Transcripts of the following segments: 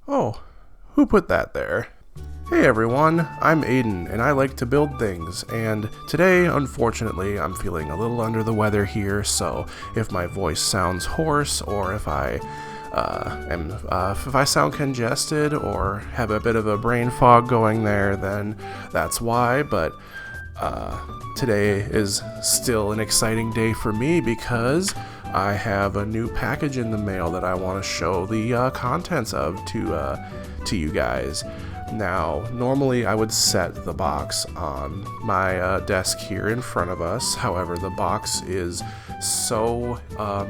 Oh, who put that there? Hey everyone, I'm Aiden, and I like to build things, and today, unfortunately, I'm feeling a little under the weather here, so if my voice sounds hoarse, or if I sound congested, or have a bit of a brain fog going there, then that's why, but today is still an exciting day for me because I have a new package in the mail that I want to show the contents of to you guys. Now, normally I would set the box on my desk here in front of us. However, the box is so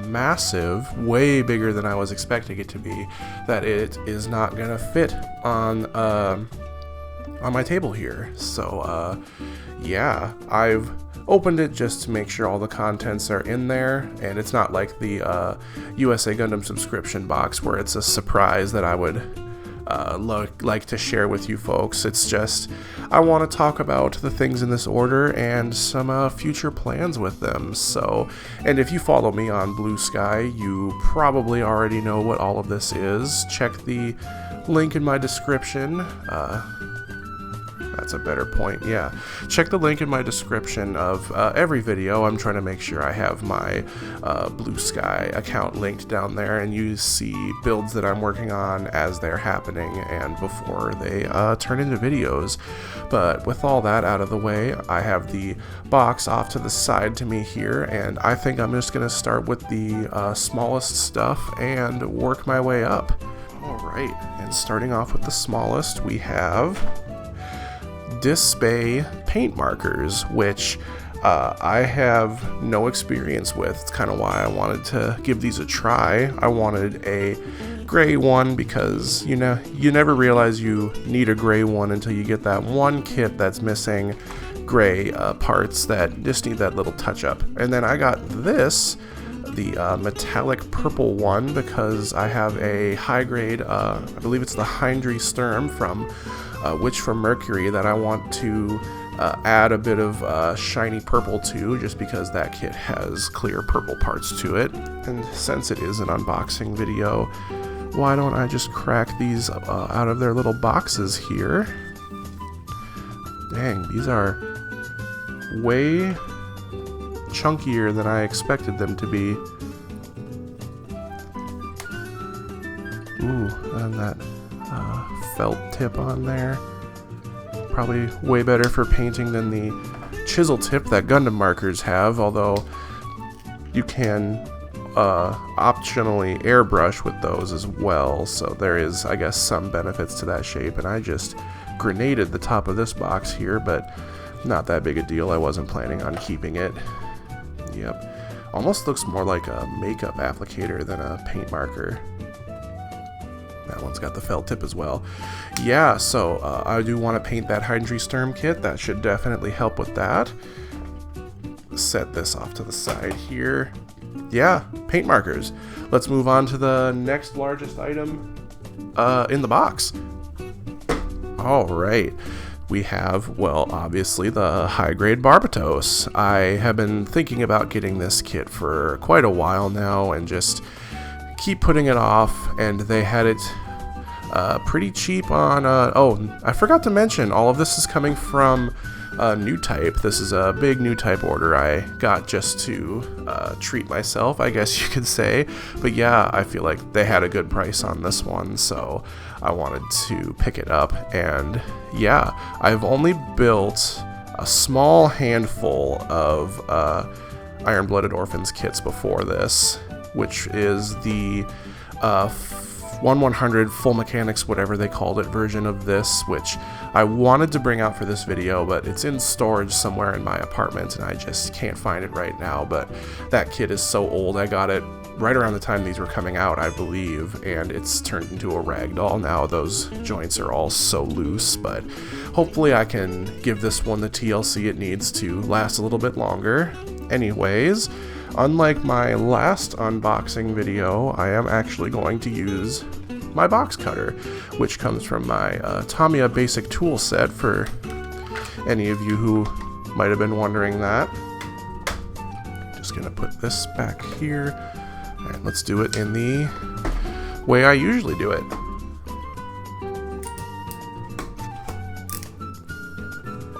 massive, way bigger than I was expecting it to be, that it is not gonna fit on my table here. So, yeah, I've opened it just to make sure all the contents are in there, and it's not like the USA Gundam subscription box where it's a surprise that I would like to share with you folks. It's just I want to talk about the things in this order and some future plans with them. So, and if you follow me on Blue Sky, you probably already know what all of this is. Check the link in my description. That's a better point, yeah. Check the link in my description of every video. I'm trying to make sure I have my Blue Sky account linked down there, and you see builds that I'm working on as they're happening and before they turn into videos. But with all that out of the way, I have the box off to the side to me here, and I think I'm just going to start with the smallest stuff and work my way up. Alright, and starting off with the smallest, we have Display paint markers, which I have no experience with. It's kind of why I wanted to give these a try. I wanted a gray one because, you know, you never realize you need a gray one until you get that one kit that's missing gray parts that just need that little touch up. And then I got this, the metallic purple one, because I have a high grade, I believe it's the Hindry Sturm from Witch from Mercury that I want to add a bit of shiny purple to, just because that kit has clear purple parts to it. And since it is an unboxing video, why don't I just crack these out of their little boxes here. Dang, these are way chunkier than I expected them to be. Ooh, and that felt tip on there. Probably way better for painting than the chisel tip that Gundam markers have, although you can optionally airbrush with those as well, so there is, I guess, some benefits to that shape. And I just grenaded the top of this box here, but not that big a deal. I wasn't planning on keeping it. Yep. Almost looks more like a makeup applicator than a paint marker. That one's got the felt tip as well. Yeah, so I do want to paint that Hindry Sturm kit. That should definitely help with that. Set this off to the side here. Yeah, paint markers. Let's move on to the next largest item in the box. Alright. We have, well, obviously the high-grade Apotos. I have been thinking about getting this kit for quite a while now and just keep putting it off, and they had it pretty cheap on, oh, I forgot to mention, all of this is coming from New Type. This is a big New Type order I got just to treat myself, I guess you could say. But yeah, I feel like they had a good price on this one, so I wanted to pick it up. And yeah, I've only built a small handful of Iron-Blooded Orphans kits before this, which is the 1/100 full mechanics, whatever they called it, version of this, which I wanted to bring out for this video, but it's in storage somewhere in my apartment and I just can't find it right now. But that kit is so old. I got it right around the time these were coming out, I believe, and it's turned into a ragdoll now. Those joints are all so loose, but hopefully I can give this one the TLC it needs to last a little bit longer. Anyways, unlike my last unboxing video, I am actually going to use my box cutter, which comes from my Tamiya basic tool set, for any of you who might have been wondering that. Just gonna put this back here, and let's do it in the way I usually do it.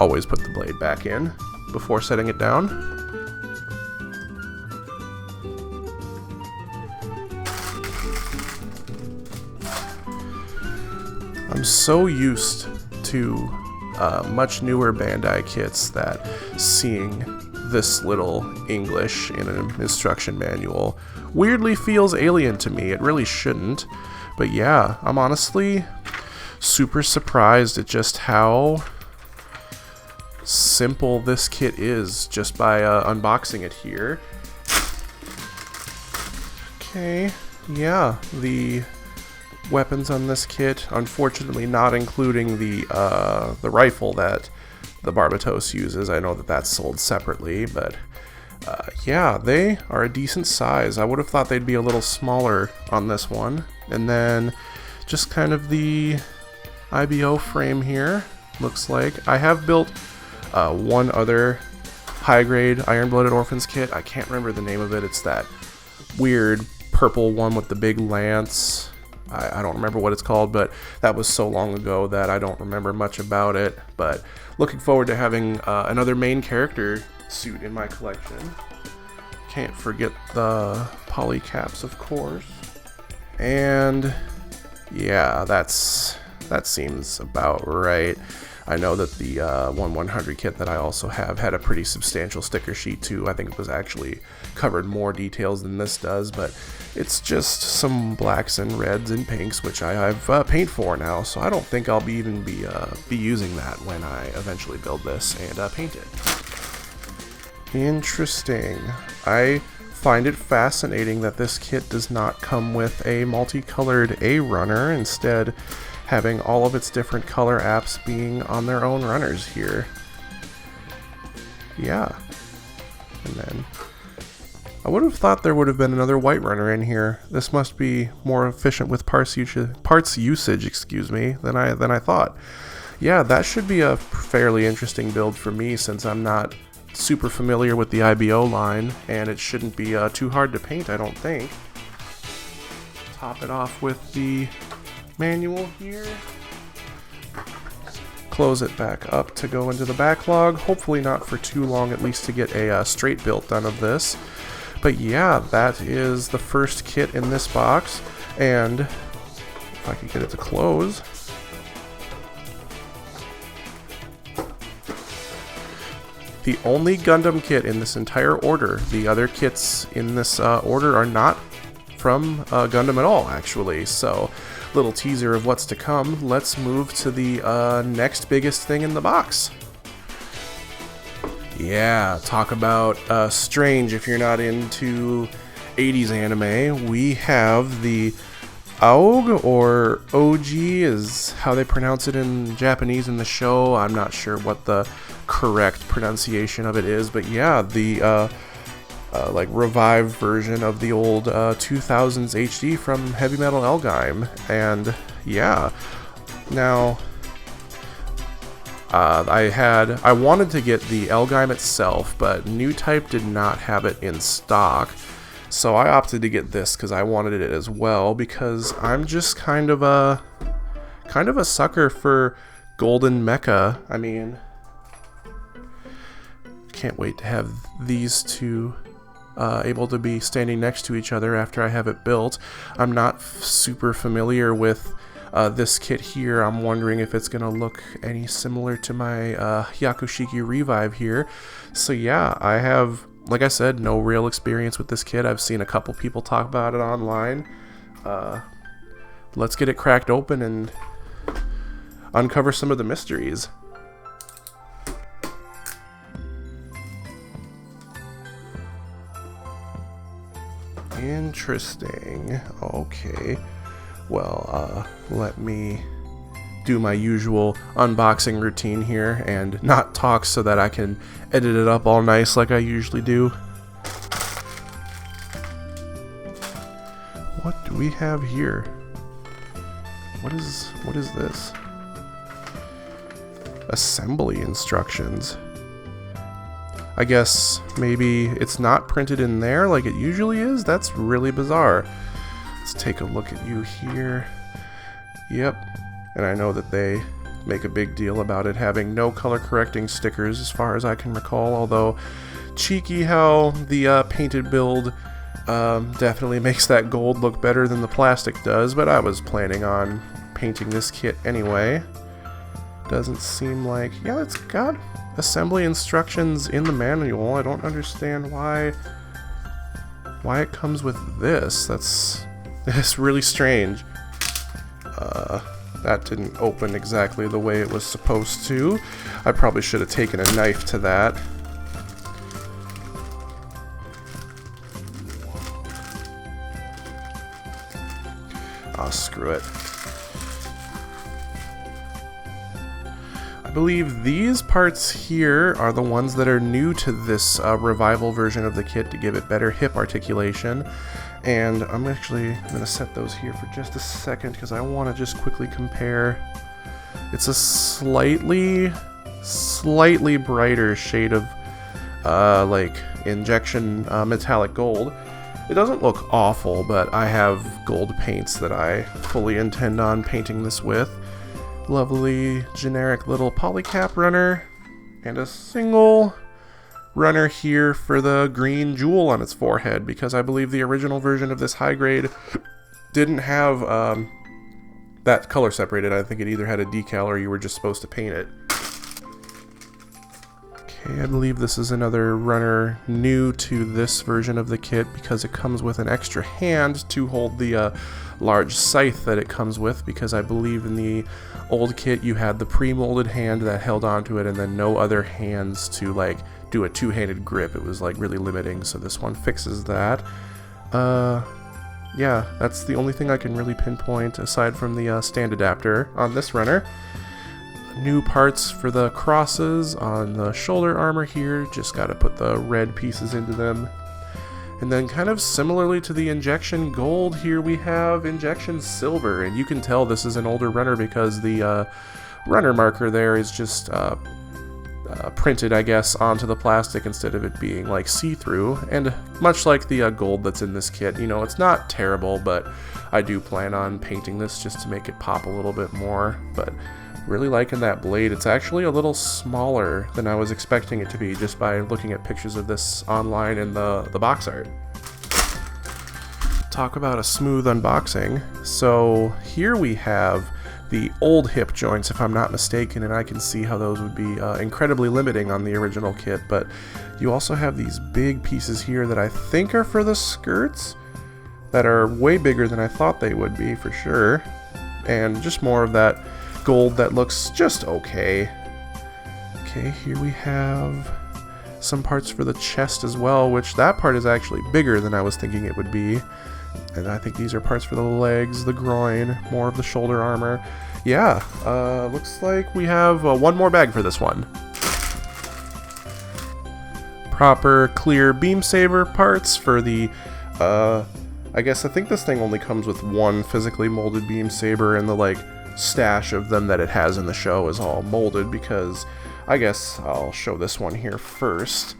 always put the blade back in before setting it down. I'm so used to much newer Bandai kits that seeing this little English in an instruction manual weirdly feels alien to me. It really shouldn't. But yeah, I'm honestly super surprised at just how simple this kit is just by unboxing it here. Okay, yeah, the weapons on this kit, unfortunately not including the rifle that the Apotos uses. I know that that's sold separately, but yeah, they are a decent size. I would have thought they'd be a little smaller on this one. And then just kind of the IBO frame here, looks like. I have built one other high-grade Iron-Blooded Orphans kit. I can't remember the name of it. It's that weird purple one with the big lance. I don't remember what it's called, but that was so long ago that I don't remember much about it. But looking forward to having another main character suit in my collection. Can't forget the poly caps, of course. And yeah, that seems about right. I know that the 1/100 kit that I also have had a pretty substantial sticker sheet too. I think it was actually covered more details than this does, but it's just some blacks and reds and pinks, which I have paint for now, so I don't think I'll be using that when I eventually build this and paint it. Interesting. I find it fascinating that this kit does not come with a multicolored A runner, instead having all of its different color apps being on their own runners here. Yeah. And then I would have thought there would have been another white runner in here. This must be more efficient with parts usage, excuse me, than I thought. Yeah, that should be a fairly interesting build for me, since I'm not super familiar with the IBO line, and it shouldn't be too hard to paint, I don't think. Top it off with the manual here. Close it back up to go into the backlog. Hopefully not for too long, at least to get a straight build done of this. But yeah, that is the first kit in this box, and if I could get it to close. The only Gundam kit in this entire order. The other kits in this order are not from Gundam at all, actually. So, little teaser of what's to come. Let's move to the next biggest thing in the box. Yeah, talk about strange if you're not into 80s anime. We have the AUG, or OG is how they pronounce it in Japanese in the show. I'm not sure what the correct pronunciation of it is, but yeah, the like revived version of the old 2000s HD from Heavy Metal Elgime. And yeah, now I wanted to get the Elgime itself, but New Type did not have it in stock, so I opted to get this because I wanted it as well, because I'm just kind of a sucker for golden mecha. I mean, can't wait to have these two able to be standing next to each other after I have it built. I'm not super familiar with this kit here. I'm wondering if it's gonna look any similar to my Yakushiki Revive here. So yeah, I have, like I said, no real experience with this kit. I've seen a couple people talk about it online. Let's get it cracked open and uncover some of the mysteries. Interesting. Okay. Well, let me do my usual unboxing routine here and not talk so that I can edit it up all nice like I usually do. What do we have here? What is this? Assembly instructions. I guess maybe it's not printed in there like it usually is? That's really bizarre. Let's take a look at you here. Yep. And I know that they make a big deal about it having no color correcting stickers as far as I can recall, although cheeky how the painted build definitely makes that gold look better than the plastic does, but I was planning on painting this kit anyway. Doesn't seem like... yeah, it's got assembly instructions in the manual. I don't understand why it comes with this. It's really strange. That didn't open exactly the way it was supposed to. I probably should have taken a knife to that. Oh, screw it. I believe these parts here are the ones that are new to this revival version of the kit to give it better hip articulation. And I'm going to set those here for just a second because I want to just quickly compare. It's a slightly brighter shade of like injection metallic gold. It doesn't look awful, but I have gold paints that I fully intend on painting this with. Lovely generic little polycap runner and a single runner here for the green jewel on its forehead, because I believe the original version of this high grade didn't have that color separated. I think it either had a decal or you were just supposed to paint it. Okay, I believe this is another runner new to this version of the kit because it comes with an extra hand to hold the large scythe that it comes with, because I believe in the old kit you had the pre-molded hand that held onto it and then no other hands to like do a two-handed grip. It was like really limiting, so this one fixes that. Yeah, that's the only thing I can really pinpoint aside from the stand adapter on this runner. New parts for the crosses on the shoulder armor here, just gotta put the red pieces into them. And then kind of similarly to the injection gold, here we have injection silver, and you can tell this is an older runner because the runner marker there is just printed, I guess, onto the plastic instead of it being like see-through. And much like the gold that's in this kit, you know, it's not terrible, but I do plan on painting this just to make it pop a little bit more. But really liking that blade. It's actually a little smaller than I was expecting it to be just by looking at pictures of this online in the box art. Talk about a smooth unboxing. So here we have the old hip joints, if I'm not mistaken, and I can see how those would be incredibly limiting on the original kit, but you also have these big pieces here that I think are for the skirts that are way bigger than I thought they would be for sure, and just more of that gold that looks just okay. Okay, here we have some parts for the chest as well, which that part is actually bigger than I was thinking it would be. And I think these are parts for the legs, the groin, more of the shoulder armor. Yeah, looks like we have one more bag for this one. Proper clear beam saber parts for the, I think this thing only comes with one physically molded beam saber, and the like stash of them that it has in the show is all molded, because I guess I'll show this one here first.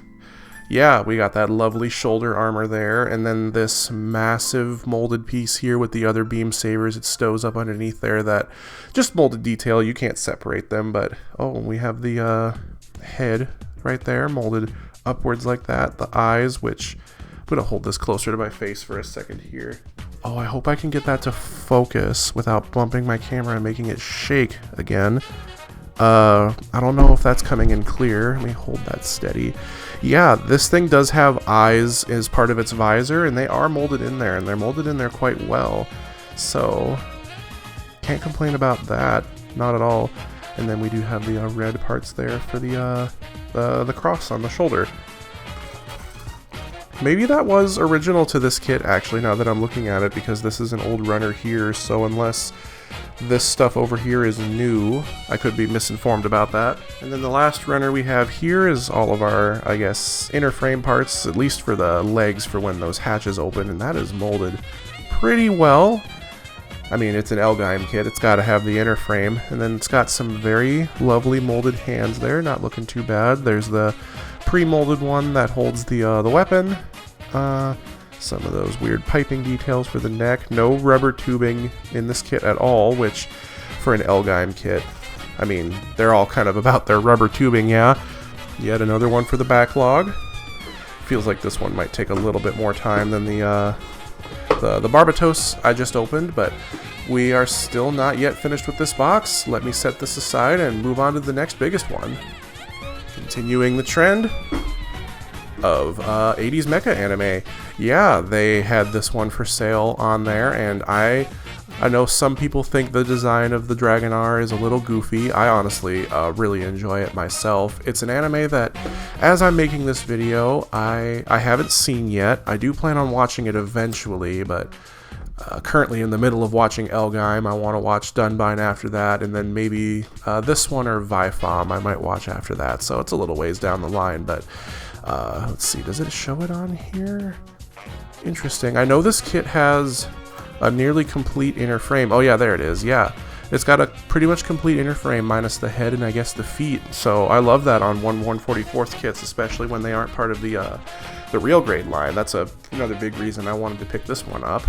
Yeah, we got that lovely shoulder armor there, and then this massive molded piece here with the other beam sabers. It stows up underneath there, that just molded detail, you can't separate them, but oh, we have the head right there molded upwards like that, the eyes, which I'm gonna hold this closer to my face for a second here. Oh, I hope I can get that to focus without bumping my camera and making it shake again. I don't know if that's coming in clear. Let me hold that steady. Yeah, this thing does have eyes as part of its visor, and they are molded in there, and they're molded in there quite well. So, can't complain about that. Not at all. And then we do have the red parts there for the cross on the shoulder. Maybe that was original to this kit, actually, now that I'm looking at it, because this is an old runner here, so unless this stuff over here is new, I could be misinformed about that. And then the last runner we have here is all of our, I guess, inner frame parts, at least for the legs for when those hatches open, and that is molded pretty well. I mean, it's an Elgheim kit, it's got to have the inner frame, and then it's got some very lovely molded hands there, not looking too bad. There's the pre-molded one that holds the weapon. Some of those weird piping details for the neck. No rubber tubing in this kit at all, which for an Elgheim kit I mean, they're all kind of about their rubber tubing, yeah. Yet another one for the backlog. Feels like this one might take a little bit more time than the Barbatos I just opened, but we are still not yet finished with this box. Let me set this aside and move on to the next biggest one. Continuing the trend of 80s Mecha anime. Yeah, they had this one for sale on there, and I know some people think the design of the Dragonar is a little goofy. I honestly really enjoy it myself. It's an anime that, as I'm making this video, I haven't seen yet. I do plan on watching it eventually, but currently in the middle of watching Elgheim. I want to watch Dunbine after that, and then maybe this one or Vifam I might watch after that. So it's a little ways down the line, but let's see. Does it show it on here? Interesting. I know this kit has a nearly complete inner frame. Oh yeah, there it is. Yeah, it's got a pretty much complete inner frame minus the head and I guess the feet. So I love that on 1/144th kits, especially when they aren't part of the real grade line. That's another big reason I wanted to pick this one up.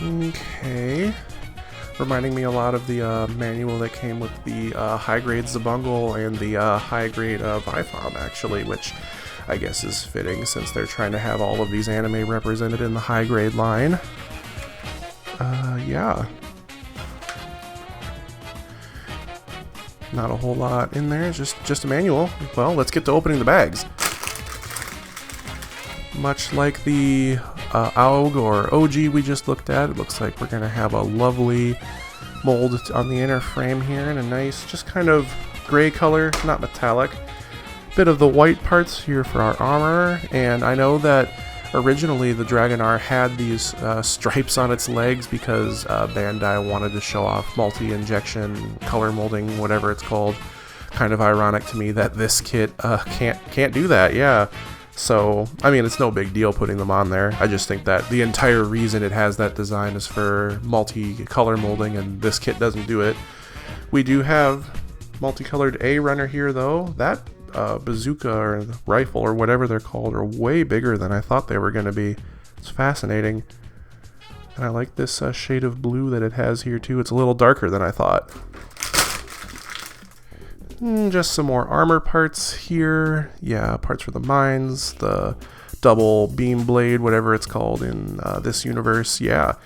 Okay. Reminding me a lot of the manual that came with the high-grade Zabungle and the high-grade Vifam, actually, which I guess is fitting since they're trying to have all of these anime represented in the high-grade line. Yeah. Not a whole lot in there, just a manual. Well, let's get to opening the bags. Much like the AUG or OG we just looked at, it looks like we're going to have a lovely mold on the inner frame here in a nice, just kind of gray color, not metallic. Bit of the white parts here for our armor, and I know that originally the Dragonar had these stripes on its legs because Bandai wanted to show off multi-injection, color molding, whatever it's called. Kind of ironic to me that this kit can't do that, yeah. So, I mean, it's no big deal putting them on there. I just think that the entire reason it has that design is for multi-color molding, and this kit doesn't do it. We do have multicolored A runner here, though. That bazooka or rifle or whatever they're called are way bigger than I thought they were going to be. It's fascinating. And I like this shade of blue that it has here, too. It's a little darker than I thought. Just some more armor parts here. Yeah, parts for the mines, the double beam blade, whatever it's called in this universe. Yeah.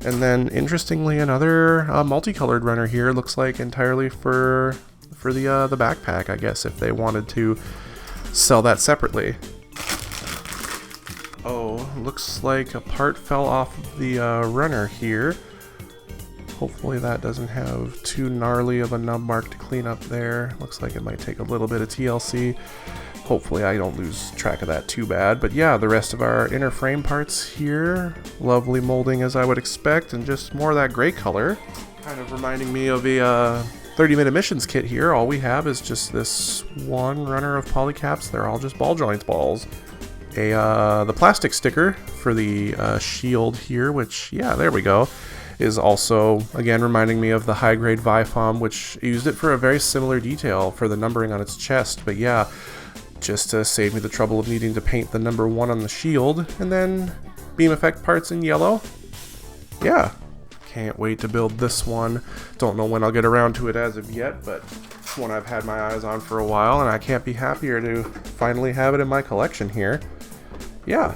And then, interestingly, another multicolored runner here. Looks like entirely for the backpack, I guess, if they wanted to sell that separately. Oh, looks like a part fell off of the runner here. Hopefully that doesn't have too gnarly of a nub mark to clean up there. Looks like it might take a little bit of TLC. Hopefully I don't lose track of that too bad. But yeah, the rest of our inner frame parts here. Lovely molding as I would expect, and just more of that gray color. Kind of reminding me of a 30-minute missions kit here. All we have is just this one runner of polycaps. They're all just ball joints balls. The plastic sticker for the shield here, which, yeah, there we go. Is also, again, reminding me of the high-grade Vifam, which used it for a very similar detail for the numbering on its chest. But yeah, just to save me the trouble of needing to paint the number 1 on the shield. And then beam effect parts in yellow. Yeah, can't wait to build this one. Don't know when I'll get around to it as of yet, but it's one I've had my eyes on for a while, and I can't be happier to finally have it in my collection here. Yeah,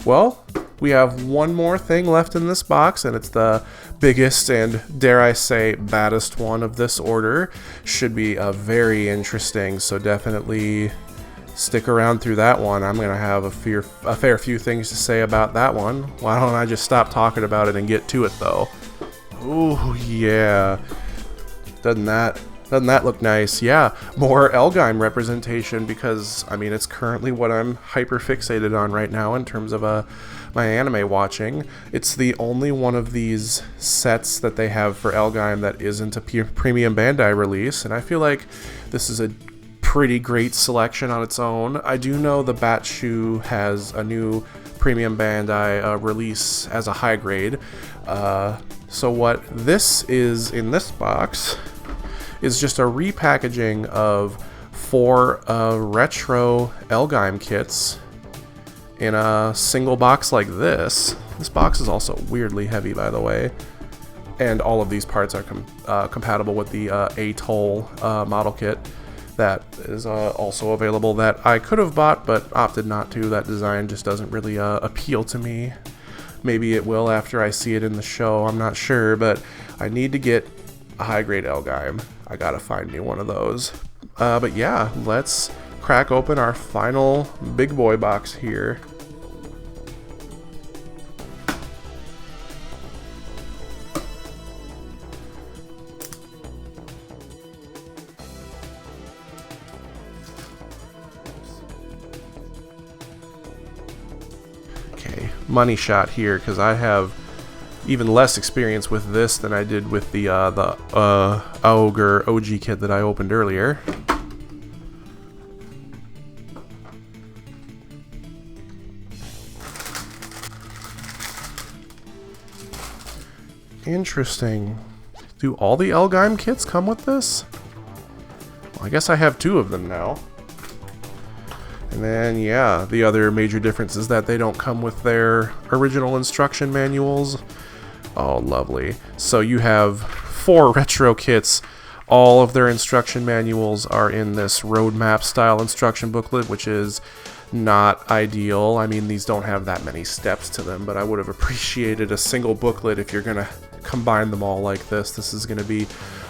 well, we have one more thing left in this box, and it's the biggest and, dare I say, baddest one of this order. Should be very interesting, so definitely stick around through that one. I'm going to have a fair few things to say about that one. Why don't I just stop talking about it and get to it, though? Ooh, yeah. Doesn't that look nice? Yeah, more Elgheim representation because, I mean, it's currently what I'm hyper fixated on right now in terms of my anime watching. It's the only one of these sets that they have for Elgheim that isn't a premium Bandai release, and I feel like this is a pretty great selection on its own. I do know the Batshu has a new premium Bandai release as a high grade. So what this is in this box is just a repackaging of 4 retro Elgime kits in a single box like this. This box is also weirdly heavy, by the way. And all of these parts are compatible with the Atoll model kit that is also available, that I could have bought but opted not to. That design just doesn't really appeal to me. Maybe it will after I see it in the show, I'm not sure, but I need to get a high-grade Elgime. I gotta find me one of those. But yeah, let's crack open our final big boy box here. Okay, money shot here, because I have even less experience with this than I did with the Ogre OG kit that I opened earlier. Interesting. Do all the Elgime kits come with this? Well, I guess I have 2 of them now. And then, yeah, the other major difference is that they don't come with their original instruction manuals. Oh, lovely. So you have 4 retro kits. All of their instruction manuals are in this roadmap style instruction booklet, which is not ideal. I mean, these don't have that many steps to them, but I would have appreciated a single booklet if you're going to combine them all like this. This is going to be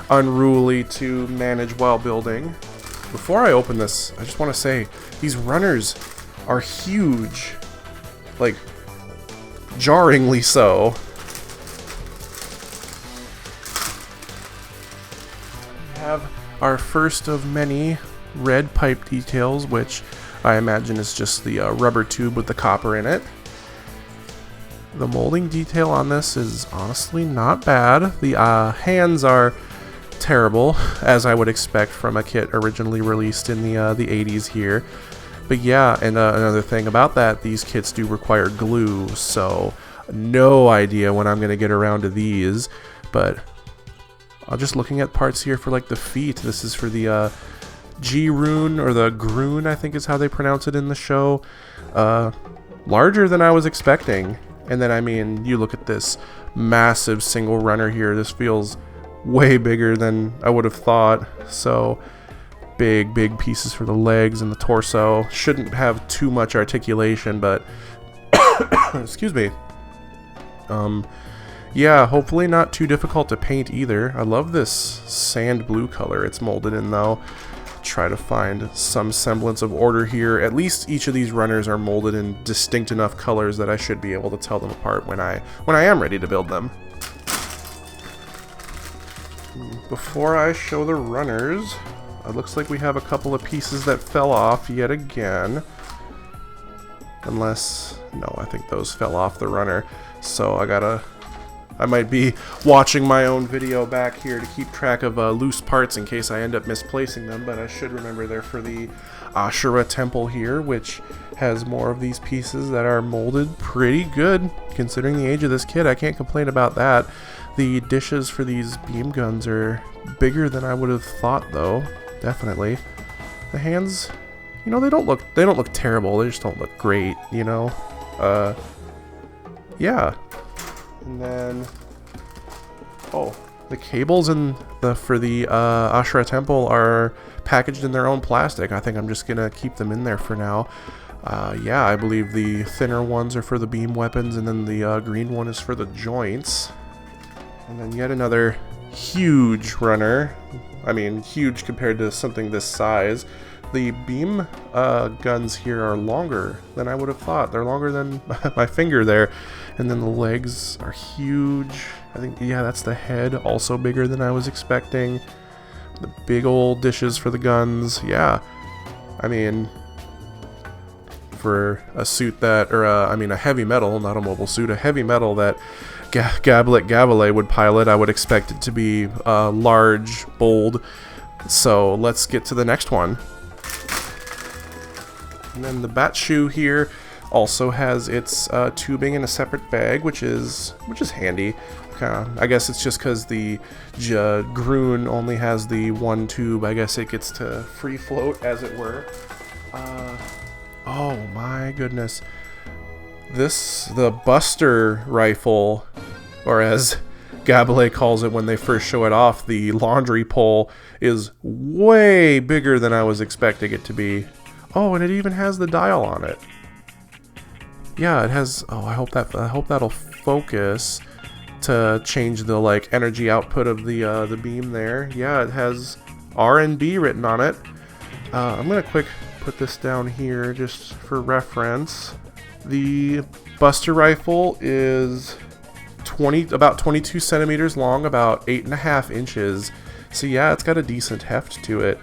unruly to manage while building. Before I open this, I just want to say, these runners are huge. Like, jarringly so. We have our first of many red pipe details, which I imagine is just the rubber tube with the copper in it. The molding detail on this is honestly not bad. The hands are terrible, as I would expect from a kit originally released in the 80s here. But yeah, and another thing about that, these kits do require glue, so no idea when I'm going to get around to these. But just looking at parts here for like the feet, this is for the G-Rune, or the Groon, I think is how they pronounce it in the show. Larger than I was expecting. And then, I mean, you look at this massive single runner here. This feels way bigger than I would have thought. So, big pieces for the legs and the torso. Shouldn't have too much articulation, but excuse me. Yeah, hopefully not too difficult to paint either. I love this sand blue color it's molded in, though. Try to find some semblance of order here. At least each of these runners are molded in distinct enough colors that I should be able to tell them apart when I am ready to build them. Before I show the runners, it looks like we have a couple of pieces that fell off yet again. Unless, no, I think those fell off the runner. So I might be watching my own video back here to keep track of loose parts in case I end up misplacing them, but I should remember they're for the Ashura temple here, which has more of these pieces that are molded pretty good considering the age of this kit. I can't complain about that. The dishes for these beam guns are bigger than I would have thought, though. Definitely. The hands, you know, they don't look terrible. They just don't look great, you know. Yeah. And then, oh, the cables for the Ashura Temple are packaged in their own plastic. I think I'm just gonna keep them in there for now. Yeah, I believe the thinner ones are for the beam weapons, and then the green one is for the joints. And then yet another huge runner. I mean, huge compared to something this size. The beam guns here are longer than I would have thought. They're longer than my finger there. And then the legs are huge. I think, yeah, that's the head. Also bigger than I was expecting. The big old dishes for the guns. Yeah. I mean, for a suit that, or I mean a heavy metal, not a mobile suit, a heavy metal that Gablet Gabale would pilot, I would expect it to be large, bold. So let's get to the next one. And then the bat shoe here also has its tubing in a separate bag, which is handy. I kind I guess it's just because the Groon only has the one tube. I guess it gets to free float, as it were. Oh my goodness. The Buster rifle, or as Gabele calls it when they first show it off, the laundry pole, is way bigger than I was expecting it to be. Oh, and it even has the dial on it. Yeah, it has. Oh, I hope that'll focus to change the like energy output of the beam there. Yeah, it has R&B written on it. I'm gonna quick put this down here just for reference. The Buster rifle is about 22 centimeters long, about 8.5 inches. So yeah, it's got a decent heft to it.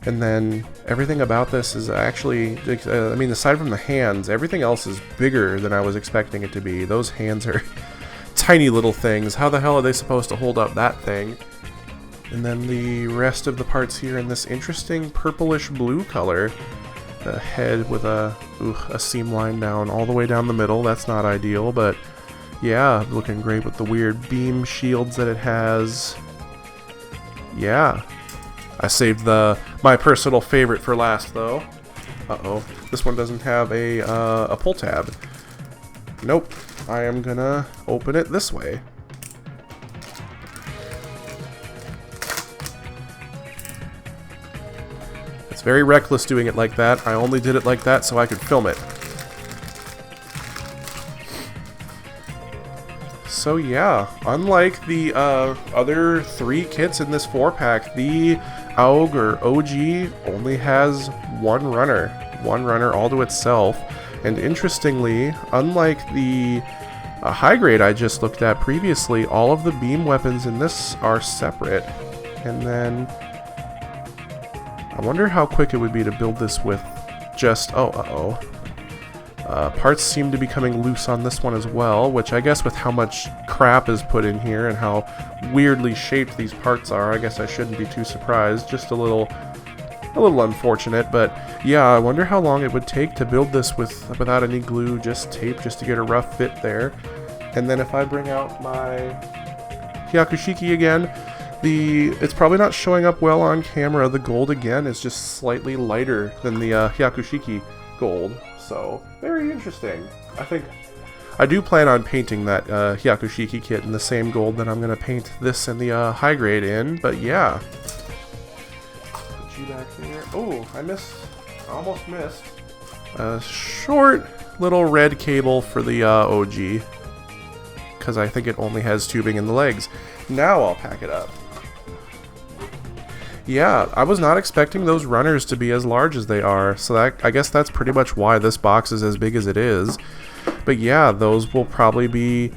And then everything about this is actually, I mean, aside from the hands, everything else is bigger than I was expecting it to be. Those hands are tiny little things. How the hell are they supposed to hold up that thing? And then the rest of the parts here in this interesting purplish blue color. The head with a seam line down all the way down the middle. That's not ideal, but yeah, looking great with the weird beam shields that it has. Yeah. I saved my personal favorite for last, though. Uh-oh. This one doesn't have a pull tab. Nope. I am gonna open it this way. It's very reckless doing it like that. I only did it like that so I could film it. So yeah, unlike the other 3 kits in this 4-pack, the AUG or OG only has one runner all to itself. And interestingly, unlike the high grade I just looked at previously, all of the beam weapons in this are separate. And then I wonder how quick it would be to build this with just, parts seem to be coming loose on this one as well, which I guess with how much crap is put in here and how weirdly shaped these parts are, I guess I shouldn't be too surprised. Just a little unfortunate, but yeah, I wonder how long it would take to build this without any glue, just tape, just to get a rough fit there. And then if I bring out my Hyakushiki again, it's probably not showing up well on camera. The gold again is just slightly lighter than the Hyakushiki gold. So, very interesting. I do plan on painting that Hyakushiki kit in the same gold that I'm going to paint this in the high grade in, but yeah. Put you back there. Oh, I almost missed. A short little red cable for the OG, because I think it only has tubing in the legs. Now I'll pack it up. Yeah, I was not expecting those runners to be as large as they are, so I guess that's pretty much why this box is as big as it is. But yeah, those will probably be,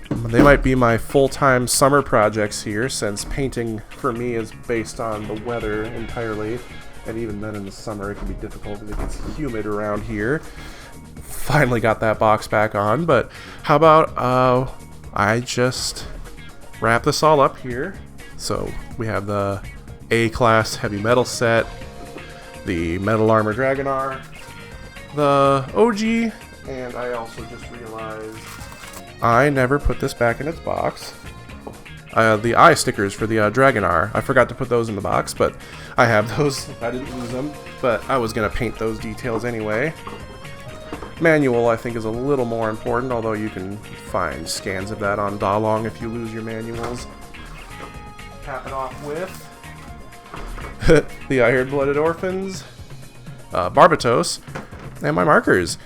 they might be my full-time summer projects here, since painting for me is based on the weather entirely, and even then in the summer it can be difficult because it gets humid around here. Finally got that box back on, but how about I just wrap this all up here. So we have the A-class heavy metal set, the metal armor Dragonar, the OG, and I also just realized I never put this back in its box. The eye stickers for the Dragonar, I forgot to put those in the box, but I have those. I didn't lose them, but I was going to paint those details anyway. Manual, I think, is a little more important, although you can find scans of that on Dalong if you lose your manuals. Cap it off with the Iron-Blooded Orphans, Barbatos, and my markers.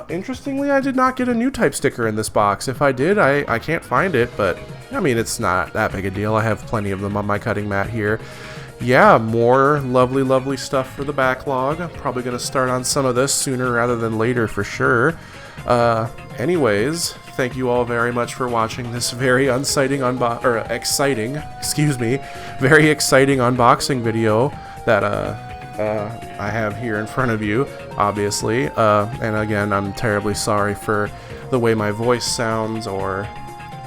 Interestingly, I did not get a new type sticker in this box. If I did, I can't find it, but I mean, it's not that big a deal. I have plenty of them on my cutting mat here. Yeah, more lovely stuff for the backlog. I'm probably going to start on some of this sooner rather than later for sure. Anyways, thank you all very much for watching this very exciting unboxing video that I have here in front of you, obviously. And again, I'm terribly sorry for the way my voice sounds or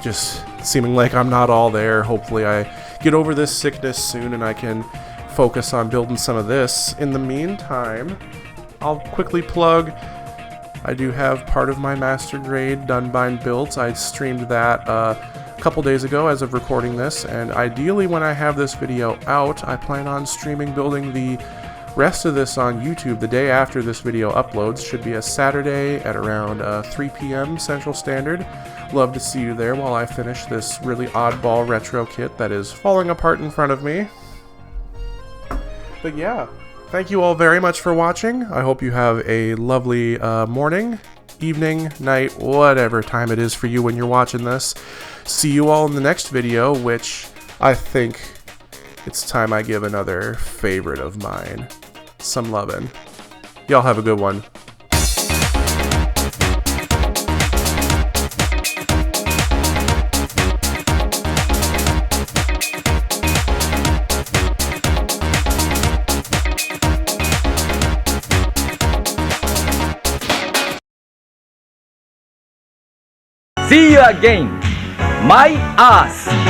just seeming like I'm not all there. Hopefully I get over this sickness soon and I can focus on building some of this. In the meantime, I'll quickly plug, I do have part of my master grade Dunbind builds. I streamed that couple days ago as of recording this, and ideally when I have this video out, I plan on streaming building the rest of this on YouTube the day after this video uploads. Should be a Saturday at around 3 p.m. Central Standard. Love to see you there while I finish this really oddball retro kit that is falling apart in front of me. But yeah, thank you all very much for watching. I hope you have a lovely morning, evening, night, whatever time it is for you when you're watching this. See you all in the next video, which I think it's time I give another favorite of mine some lovin'. Y'all have a good one. See you again, my Earth.